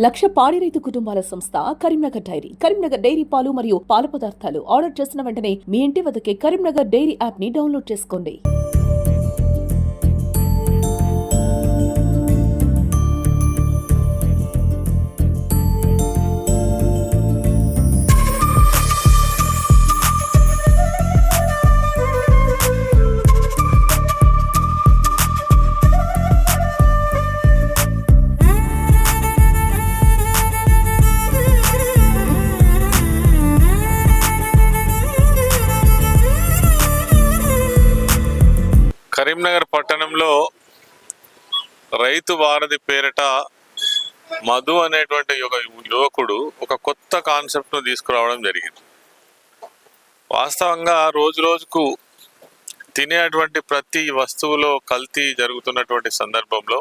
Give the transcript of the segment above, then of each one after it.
లక్ష పాడి రైతు కుటుంబాల సంస్థ కరీంనగర్ డైరీ. కరీంనగర్ డైరీ పాలు మరియు పాల పదార్థాలు ఆర్డర్ చేసిన వెంటనే మీ ఇంటి వద్దకే కరీంనగర్ డైరీ యాప్ ని డౌన్లోడ్ చేసుకోండి. కరీంనగర్ పట్టణంలో రైతు వారధి పేరిట మధు అనేటువంటి యువకుడు ఒక కొత్త కాన్సెప్ట్ను తీసుకురావడం జరిగింది. వాస్తవంగా రోజు రోజుకు తినేటువంటి ప్రతి వస్తువులో కల్తీ జరుగుతున్నటువంటి సందర్భంలో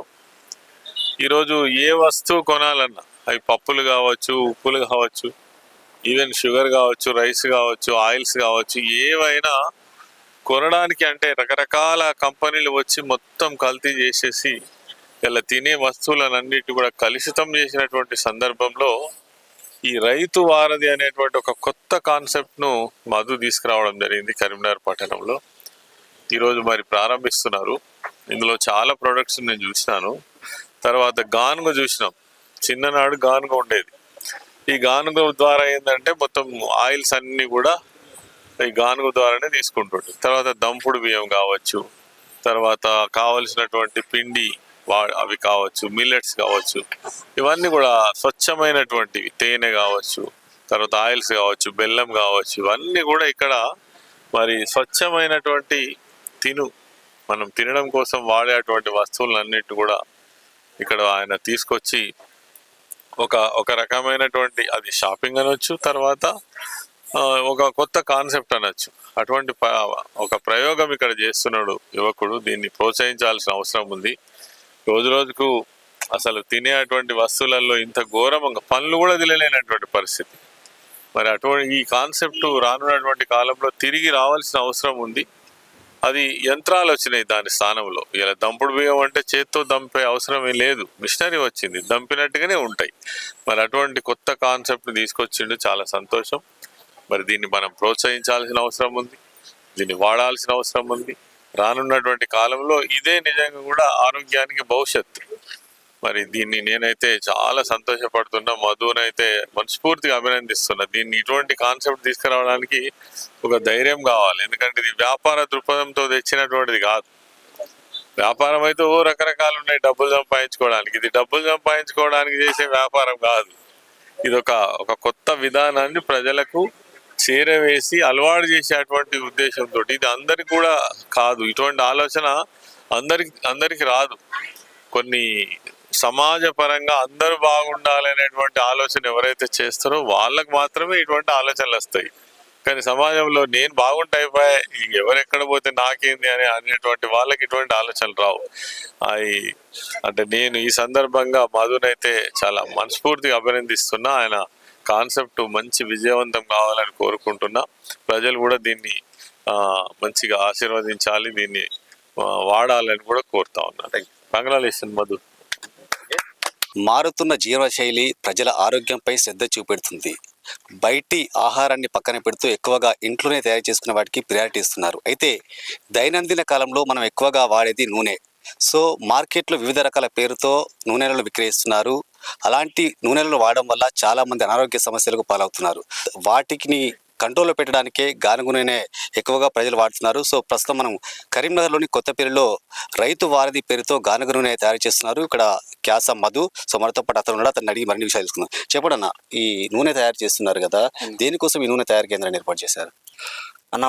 ఈరోజు ఏ వస్తువు కొనాలన్నా అవి పప్పులు కావచ్చు, ఉప్పులు కావచ్చు, ఈవెన్ షుగర్ కావచ్చు, రైస్ కావచ్చు, ఆయిల్స్ కావచ్చు, ఏవైనా కొనడానికి అంటే రకరకాల కంపెనీలు వచ్చి మొత్తం కల్తీ చేసేసి ఇలా తినే వస్తువులన్నిటి కూడా కలుషితం చేసినటువంటి సందర్భంలో ఈ రైతు వారధి అనేటువంటి ఒక కొత్త కాన్సెప్ట్ను మధు తీసుకురావడం జరిగింది కరీంనగర్ పట్టణంలో. ఈరోజు మరి ప్రారంభిస్తున్నారు. ఇందులో చాలా ప్రొడక్ట్స్ నేను చూసినాను. తర్వాత గానుగ చూసినాం. చిన్ననాడు గానుగ ఉండేది. ఈ గానుగ ద్వారా ఏంటంటే మొత్తం ఆయిల్స్ అన్నీ కూడా ఈ గానుగ ద్వారానే తీసుకుంటుండే. తర్వాత దంపుడు బియ్యం కావచ్చు, తర్వాత కావలసినటువంటి పిండి అవి కావచ్చు, మిల్లెట్స్ కావచ్చు, ఇవన్నీ కూడా స్వచ్ఛమైనటువంటివి, తేనె కావచ్చు, తర్వాత ఆయిల్స్ కావచ్చు, బెల్లం కావచ్చు, ఇవన్నీ కూడా ఇక్కడ మరి స్వచ్ఛమైనటువంటి మనం తినడం కోసం వాడేటువంటి వస్తువులన్నిటి కూడా ఇక్కడ ఆయన తీసుకొచ్చి ఒక రకమైనటువంటి అది షాపింగ్ అనొచ్చు, తర్వాత ఒక కొత్త కాన్సెప్ట్ అనొచ్చు. అటువంటి ఒక ప్రయోగం ఇక్కడ చేస్తున్నాడు యువకుడు. దీన్ని ప్రోత్సహించాల్సిన అవసరం ఉంది. రోజు రోజుకు అసలు తినేటువంటి వస్తువులలో ఇంత ఘోరంగా పండ్లు కూడా తినలేనటువంటి పరిస్థితి. మరి అటువంటి ఈ కాన్సెప్ట్ రానున్నటువంటి కాలంలో తిరిగి రావాల్సిన అవసరం ఉంది. అది యంత్రాలు వచ్చినాయి దాని స్థానంలో. ఇలా దంపుడు బియ్యం అంటే చేత్తో దంపే అవసరమే లేదు, మిషనరీ వచ్చింది, దంపినట్టుగానే ఉంటాయి. మరి అటువంటి కొత్త కాన్సెప్ట్ తీసుకొచ్చిండు, చాలా సంతోషం. మరి దీన్ని మనం ప్రోత్సహించాల్సిన అవసరం ఉంది, దీన్ని వాడాల్సిన అవసరం ఉంది. రానున్నటువంటి కాలంలో ఇదే నిజంగా కూడా ఆరోగ్యానికి భవిష్యత్తు. మరి దీన్ని నేనైతే చాలా సంతోషపడుతున్నా. మధునైతే మనస్ఫూర్తిగా అభినందిస్తున్నా. దీన్ని ఇటువంటి కాన్సెప్ట్ తీసుకురావడానికి ఒక ధైర్యం కావాలి. ఎందుకంటే ఇది వ్యాపార దృక్పథంతో తెచ్చినటువంటిది కాదు. వ్యాపారం అయితే రకరకాలు ఉన్నాయి డబ్బులు సంపాదించుకోవడానికి. ఇది డబ్బులు సంపాదించుకోవడానికి చేసే వ్యాపారం కాదు. ఇది ఒక కొత్త విధానాన్ని ప్రజలకు చేరవేసి అలవాటు చేసేటువంటి ఉద్దేశంతో. ఇది అందరికి కూడా కాదు, ఇటువంటి ఆలోచన అందరికి రాదు. కొన్ని సమాజ పరంగా అందరూ బాగుండాలనేటువంటి ఆలోచన ఎవరైతే చేస్తారో వాళ్ళకు మాత్రమే ఇటువంటి ఆలోచనలు వస్తాయి. కానీ సమాజంలో నేను బాగుంటే అయిపోయా, ఎవరెక్కడ పోతే నాకేంది అనేటువంటి వాళ్ళకి ఇటువంటి ఆలోచనలు రావు. అంటే నేను ఈ సందర్భంగా మధునైతే చాలా మనస్ఫూర్తిగా అభినందిస్తున్నా. ఆయన కాన్సెప్ట్ మంచి విజయవంతం కావాలని కోరుకుంటున్నా. ప్రజలు కూడా దీన్ని మంచిగా ఆశీర్వదించాలి, దీన్ని వాడాలని కూడా కోరుతా ఉన్నా. కంగ్రాచులేషన్ మధు. మారుతున్న జీవనశైలి ప్రజల ఆరోగ్యంపై శ్రద్ధ చూపెడుతుంది. బయటి ఆహారాన్ని పక్కన పెడుతూ ఎక్కువగా ఇంట్లోనే తయారు చేసుకునే వాటికి ప్రియారిటీ ఇస్తున్నారు. అయితే దైనందిన కాలంలో మనం ఎక్కువగా వాడేది నూనె. సో మార్కెట్లో వివిధ రకాల పేరుతో నూనెలను విక్రయిస్తున్నారు. అలాంటి నూనెలను వాడడం వల్ల చాలామంది అనారోగ్య సమస్యలకు పాలవుతున్నారు. వాటిని కంట్రోల్లో పెట్టడానికే గానుగ నూనె ఎక్కువగా ప్రజలు వాడుతున్నారు. సో ప్రస్తుతం మనం కరీంనగర్లోని కొత్తపల్లిలో రైతు వారధి పేరుతో గానుగ నూనె తయారు చేస్తున్నారు. ఇక్కడ క్యాస మధు. సో మనతో పాటు అతను ఉన్నాడు, అతన్ని అడిగి మరిన్ని విషయాలు తెలుసుకుందాం. చెప్పడన్నా, ఈ నూనె తయారు చేస్తున్నారు కదా, దేనికోసం ఈ నూనె తయారు కేంద్రాన్ని ఏర్పాటు చేశారు అన్న?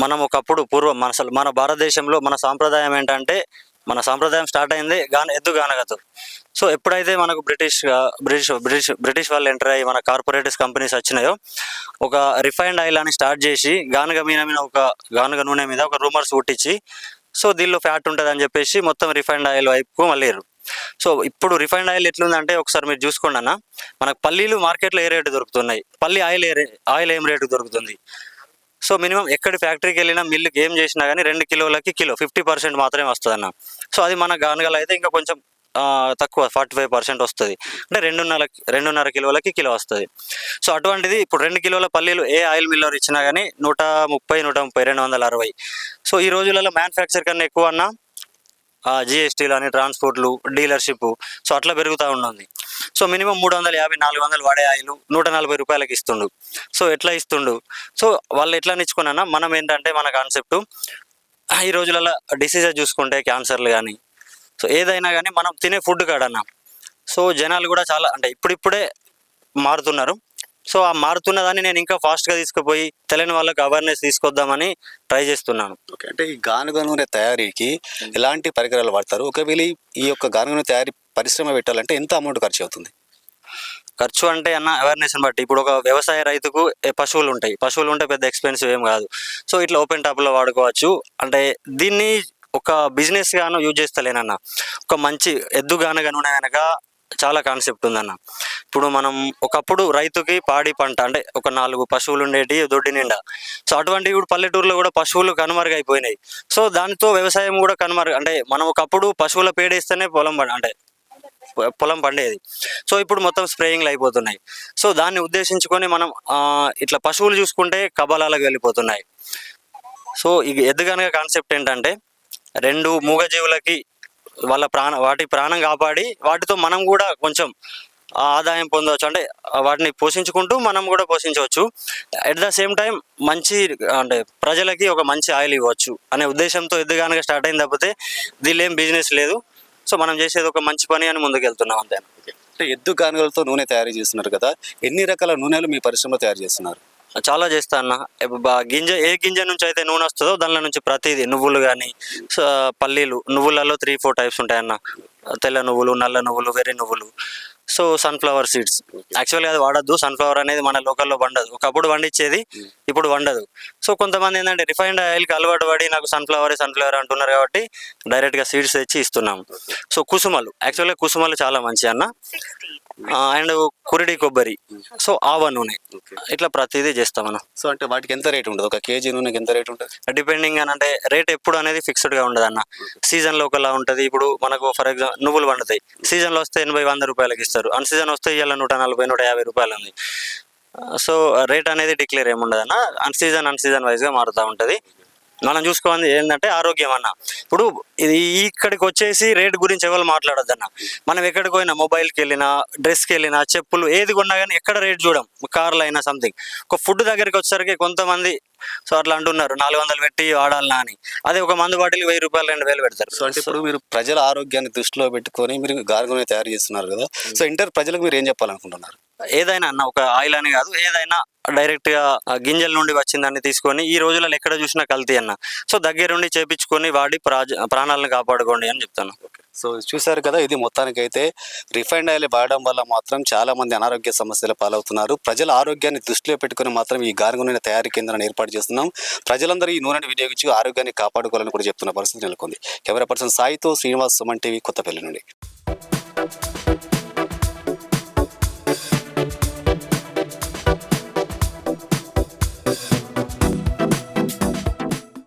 మనం ఒకప్పుడు పూర్వం మన భారతదేశంలో మన సాంప్రదాయం ఏంటంటే, మన సాంప్రదాయం స్టార్ట్ అయింది ఎద్దు గానగతో. సో ఎప్పుడైతే మనకు బ్రిటిష్ వాళ్ళు ఎంటర్ అయ్యి మన కార్పొరేటివ్ కంపెనీస్ వచ్చినాయో, ఒక రిఫైన్డ్ ఆయిల్ అని స్టార్ట్ చేసి గానుగ నూనె మీద ఒక రూమర్స్ పుట్టించి, సో దీనిలో ఫ్యాట్ ఉంటుంది అని చెప్పేసి మొత్తం రిఫైన్డ్ ఆయిల్ వైపుకు మళ్ళీరు. సో ఇప్పుడు రిఫైన్డ్ ఆయిల్ ఎట్లుందంటే ఒకసారి మీరు చూసుకోండి అన్న, మనకు పల్లీలు మార్కెట్లో ఏ రేటు దొరుకుతున్నాయి, పల్లి ఆయిల్ ఏం రేటు దొరుకుతుంది. సో మినిమం ఎక్కడి ఫ్యాక్టరీకి వెళ్ళినా మిల్లుకి ఏం చేసినా కానీ 2 కిలోలకి 50% మాత్రమే వస్తుంది అన్న. సో అది మన గానుగలో అయితే ఇంకా కొంచెం తక్కువ 45% వస్తుంది, అంటే 2.5 కిలోలకి కిలో వస్తుంది. సో అటువంటిది ఇప్పుడు 2 కిలోల పల్లీలు ఏ ఆయిల్ మిల్లర్ ఇచ్చినా కానీ 130, 260. సో ఈ రోజులలో మ్యానుఫ్యాక్చర్ కన్నా ఎక్కువ అన్నా జిఎస్టీలు అని, ట్రాన్స్పోర్ట్లు, డీలర్షిప్, సో అట్లా పెరుగుతూ ఉన్నది. సో మినిమం 350, 400 వాడే ఆయిల్ 140 రూపాయలకి ఇస్తుండు. సో ఎట్లా ఇస్తుండు? సో వాళ్ళు ఎట్లా నిచ్చుకున్నా మనం ఏంటంటే మన కాన్సెప్ట్ ఈ రోజులలో డిసీజెస్ చూసుకుంటే క్యాన్సర్లు కానీ, సో ఏదైనా కానీ మనం తినే ఫుడ్ కాడన్నా. సో జనాలు కూడా చాలా అంటే ఇప్పుడిప్పుడే మారుతున్నారు. సో ఆ మారుతున్న దాన్ని నేను ఇంకా ఫాస్ట్గా తీసుకుపోయి తెలియని వాళ్ళకి అవేర్నెస్ తీసుకొద్దామని ట్రై చేస్తున్నాను. ఓకే, అంటే ఈ గానుగ నూనె తయారీకి ఎలాంటి పరికరాలు వాడతారు? ఒకవేళ ఈ యొక్క గానుగ నూనె తయారీ పరిశ్రమ పెట్టాలంటే ఎంత అమౌంట్ ఖర్చు అవుతుంది? ఖర్చు అంటే అన్న అవేర్నెస్ని బట్టి. ఇప్పుడు ఒక వ్యవసాయ రైతుకు పశువులు ఉంటాయి, పశువులు ఉంటే పెద్ద ఎక్స్పెన్సివ్ ఏం కాదు. సో ఇట్లా ఓపెన్ టాప్లో వాడుకోవచ్చు. అంటే దీన్ని ఒక బిజినెస్ గాను యూజ్ చేస్తలేనన్న, ఒక మంచి ఎద్దు గానుగ నూనె కనుక చాలా కాన్సెప్ట్ ఉందన్న. ఇప్పుడు మనం ఒకప్పుడు రైతుకి పాడి పంట అంటే ఒక 4 పశువులు ఉండేటి దొడ్డి నిండా. సో అటువంటి ఇప్పుడు పల్లెటూరులో కూడా పశువులు కనుమరుగైపోయినాయి. సో దానితో వ్యవసాయం కూడా అంటే మనం ఒకప్పుడు పశువుల పేడేస్తేనే పొలం పండేది. సో ఇప్పుడు మొత్తం స్ప్రేయింగ్లు అయిపోతున్నాయి. సో దాన్ని ఉద్దేశించుకొని మనం ఇట్లా పశువులు చూసుకుంటే కబలాలకు వెళ్ళిపోతున్నాయి. సో ఈ ఎద్దుగనక కాన్సెప్ట్ ఏంటంటే 2 మూగజీవులకి వాటి ప్రాణం కాపాడి వాటితో మనం కూడా కొంచెం ఆదాయం పొందవచ్చు, అంటే వాటిని పోషించుకుంటూ మనం కూడా పోషించవచ్చు. అట్ ద సేమ్ టైం మంచి అంటే ప్రజలకి ఒక మంచి ఆయిల్ ఇవ్వచ్చు అనే ఉద్దేశంతో ఎద్దుగానగా స్టార్ట్ అయింది, తప్పితే దీనిలో ఏం బిజినెస్ లేదు. సో మనం చేసేది ఒక మంచి పని అని ముందుకు వెళ్తున్నాం అంతే. అంటే ఎద్దు గానుగలతో నూనె తయారు చేస్తున్నారు కదా, ఎన్ని రకాల నూనెలు మీ పరిశ్రమలో తయారు చేస్తున్నారు? చాలా చేస్తా అన్న. ఏ గింజ నుంచి అయితే నూనె వస్తుందో దానిలో నుంచి ప్రతిదీ, నువ్వులు కానీ, పల్లీలు, నువ్వులలో 3-4 టైప్స్ ఉంటాయన్న. తెల్ల నువ్వులు, నల్ల నువ్వులు, వెర్రి నువ్వులు. సో సన్ఫ్లవర్ సీడ్స్ యాక్చువల్గా అది వాడద్దు. సన్ఫ్లవర్ అనేది మన లోకల్లో వండదు, ఒకప్పుడు వండించేది, ఇప్పుడు వండదు. సో కొంతమంది ఏంటంటే రిఫైన్డ్ ఆయిల్కి అలవాటు పడి నాకు సన్ఫ్లవర్ అంటున్నారు కాబట్టి డైరెక్ట్గా సీడ్స్ తెచ్చి ఇస్తున్నాము. సో కుసుమలు, యాక్చువల్గా కుసుమలు చాలా మంచి అన్న. అండ్ కురిడి కొబ్బరి, సో ఆవ నూనె, ఇట్లా ప్రతిదీ చేస్తాం మనం. సో అంటే వాటికి ఎంత రేట్ ఉంటుంది? ఒక కేజీ నూనెకి ఎంత రేట్ ఉంటుంది? డిపెండింగ్ అని అంటే రేట్ ఎప్పుడు అనేది ఫిక్స్డ్గా ఉండదు అన్న. సీజన్లో ఒకలా ఉంటుంది. ఇప్పుడు మనకు ఫర్ ఎగ్జాంపుల్ నువ్వులు పండుతాయి, సీజన్లో వస్తే 80-100 రూపాయలకి ఇస్తారు, అన్ సీజన్ వస్తే ఇవాళ 140-150 రూపాయలు ఉంది. సో రేట్ అనేది డిక్లేర్ ఏముండదు అన్న, అన్ సీజన్ వైజ్గా మారుతూ ఉంటుంది. మనం చూసుకోవాలి ఏంటంటే ఆరోగ్యం అన్న. ఇప్పుడు ఇది ఇక్కడికి వచ్చేసి రేట్ గురించి ఎవరు మాట్లాడొద్దన్న. మనం ఎక్కడికి పోయినా, మొబైల్కి వెళ్ళినా, డ్రెస్కి వెళ్ళినా, చెప్పులు ఏది కొన్నా కానీ ఎక్కడ రేట్ చూడం, కార్లో అయినా సంథింగ్. ఒక ఫుడ్ దగ్గరికి వచ్చేసరికి కొంతమంది సో అట్లా అంటున్నారు 400 పెట్టి వాడాలనా అని. అదే ఒక మందు బాటిల్ 1000 రూపాయలు 2000 పెడతారు. సో అంటే ఇప్పుడు మీరు ప్రజల ఆరోగ్యాన్ని దృష్టిలో పెట్టుకొని మీరు గానుగ తయారు చేస్తున్నారు కదా, సో ప్రజలకు మీరు ఏం చెప్పాలనుకుంటున్నారు? ఏదైనా అన్న, ఒక ఆయిల్ అని కాదు, ఏదైనా డైరెక్ట్గా గింజల నుండి వచ్చిందాన్ని తీసుకొని ఈ రోజులలో ఎక్కడ చూసినా కల్తీ అన్న. సో దగ్గరుండి చేపించుకొని వాడి ప్రాణాలను కాపాడుకోండి అని చెప్తాను. సో చూసారు కదా, ఇది మొత్తానికైతే రిఫైండ్ ఆయిల్ వాడడం వల్ల మాత్రం చాలా మంది అనారోగ్య సమస్యల పాలవుతున్నారు. ప్రజల ఆరోగ్యాన్ని దృష్టిలో పెట్టుకుని మాత్రం ఈ గానుగ నూనె తయారీ కేంద్రాన్ని ఏర్పాటు చేస్తున్నాం. ప్రజలందరూ ఈ నూనెను వినియోగించి ఆరోగ్యాన్ని కాపాడుకోవాలని కూడా చెప్తున్న పరిస్థితి నెలకొంది. కెమెరా పర్సన్ సాయితో శ్రీనివాస్, సుమన్ టీవీ, కొత్తపల్లి నుండి.